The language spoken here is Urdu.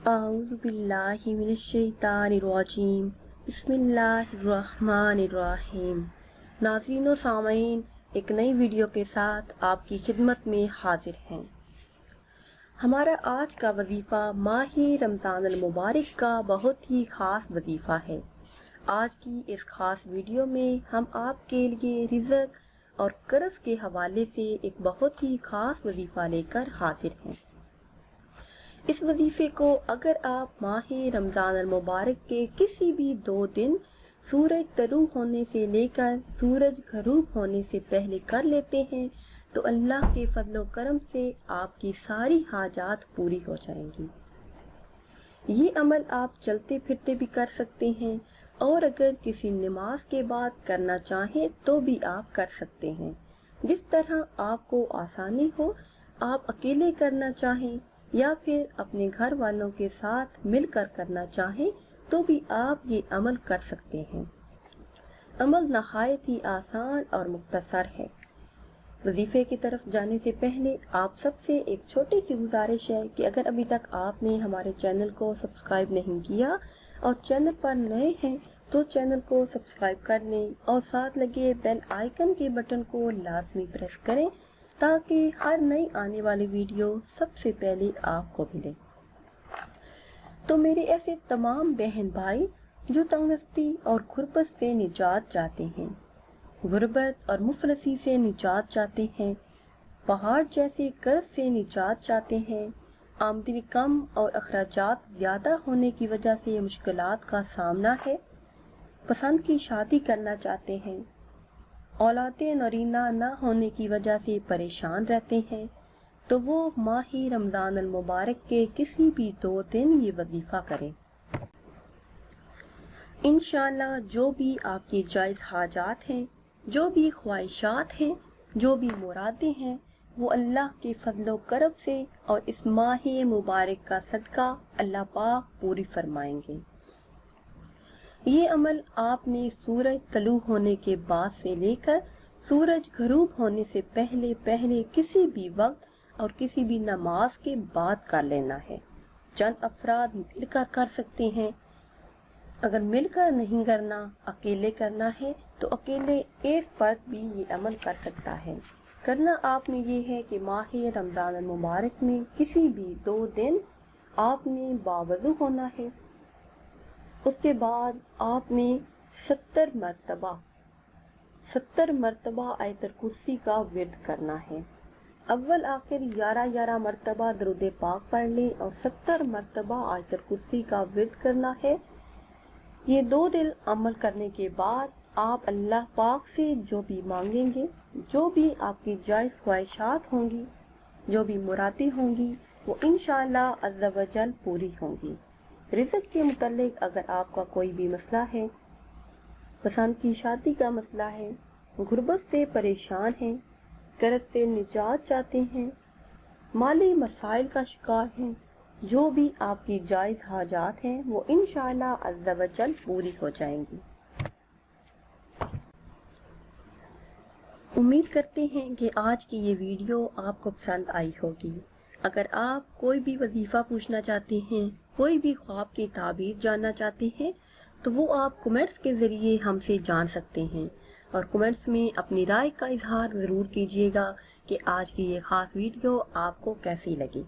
اعوذ باللہ من الشیطان الرجیم بسم اللہ الرحمن الرحیم۔ ناظرین و سامعین، ایک نئی ویڈیو کے ساتھ آپ کی خدمت میں حاضر ہیں۔ ہمارا آج کا وظیفہ ماہ رمضان المبارک کا بہت ہی خاص وظیفہ ہے۔ آج کی اس خاص ویڈیو میں ہم آپ کے لیے رزق اور قرض کے حوالے سے ایک بہت ہی خاص وظیفہ لے کر حاضر ہیں۔ اس وظیفے کو اگر آپ ماہ رمضان المبارک کے کسی بھی 2 دن سورج طلوع ہونے سے لے کر سورج غروب ہونے سے پہلے کر لیتے ہیں تو اللہ کے فضل و کرم سے آپ کی ساری حاجات پوری ہو جائیں گی۔ یہ عمل آپ چلتے پھرتے بھی کر سکتے ہیں، اور اگر کسی نماز کے بعد کرنا چاہیں تو بھی آپ کر سکتے ہیں۔ جس طرح آپ کو آسانی ہو، آپ اکیلے کرنا چاہیں یا پھر اپنے گھر والوں کے ساتھ مل کر کرنا چاہیں تو بھی آپ یہ عمل کر سکتے ہیں۔ عمل نہایت ہی آسان اور مختصر ہے۔ وظیفے کی طرف جانے سے پہلے آپ سب سے ایک چھوٹی سی گزارش ہے کہ اگر ابھی تک آپ نے ہمارے چینل کو سبسکرائب نہیں کیا اور چینل پر نئے ہیں تو چینل کو سبسکرائب کر لیں اور ساتھ لگے بیل آئیکن کے بٹن کو لازمی پریس کریں تاکہ ہر نئی آنے والی ویڈیو سب سے پہلے آپ کو ملے۔ تو میرے ایسے تمام بہن بھائی جو تنگدستی اور غربت سے نجات چاہتے ہیں، غربت اور مفلسی سے نجات چاہتے ہیں، پہاڑ جیسے قرض سے نجات چاہتے ہیں، آمدنی کم اور اخراجات زیادہ ہونے کی وجہ سے مشکلات کا سامنا ہے، پسند کی شادی کرنا چاہتے ہیں، اولاد نرینہ نہ ہونے کی وجہ سے پریشان رہتے ہیں، تو وہ ماہ رمضان المبارک کے کسی بھی 2 دن یہ وظیفہ کریں۔ انشاءاللہ جو بھی آپ کی جائز حاجات ہیں، جو بھی خواہشات ہیں، جو بھی مرادیں ہیں، وہ اللہ کے فضل و کرم سے اور اس ماہ مبارک کا صدقہ اللہ پاک پوری فرمائیں گے۔ یہ عمل آپ نے سورج طلوع ہونے کے بعد سے لے کر سورج غروب ہونے سے پہلے کسی بھی وقت اور کسی بھی نماز کے بعد کر لینا ہے۔ چند افراد مل کر کر سکتے ہیں، اگر مل کر نہیں کرنا، اکیلے کرنا ہے تو اکیلے ایک فرد بھی یہ عمل کر سکتا ہے۔ کرنا آپ نے یہ ہے کہ ماہ رمضان المبارک میں کسی بھی 2 دن آپ نے باوضو ہونا ہے۔ اس کے بعد آپ نے 70 مرتبہ آیت الکرسی کا ورد کرنا ہے۔ اول آخر 11 مرتبہ درود پاک پڑھ لیں اور 70 مرتبہ آیت الکرسی کا ورد کرنا ہے۔ یہ 2 دن عمل کرنے کے بعد آپ اللہ پاک سے جو بھی مانگیں گے، جو بھی آپ کی جائز خواہشات ہوں گی، جو بھی مرادیں ہوں گی، وہ انشاءاللہ عز و جل پوری ہوں گی۔ رزق کے متعلق اگر آپ کا کوئی بھی مسئلہ ہے، پسند کی شادی کا مسئلہ ہے، غربت سے پریشان ہیں، قرض سے نجات چاہتے ہیں، مالی مسائل کا شکار ہیں، جو بھی آپ کی جائز حاجات ہیں وہ انشاءاللہ عز و جل پوری ہو جائیں گی۔ امید کرتے ہیں کہ آج کی یہ ویڈیو آپ کو پسند آئی ہوگی۔ اگر آپ کوئی بھی وظیفہ پوچھنا چاہتے ہیں، کوئی بھی خواب کی تعبیر جاننا چاہتے ہیں تو وہ آپ کمنٹس کے ذریعے ہم سے جان سکتے ہیں، اور کمنٹس میں اپنی رائے کا اظہار ضرور کیجیے گا کہ آج کی یہ خاص ویڈیو آپ کو کیسی لگی۔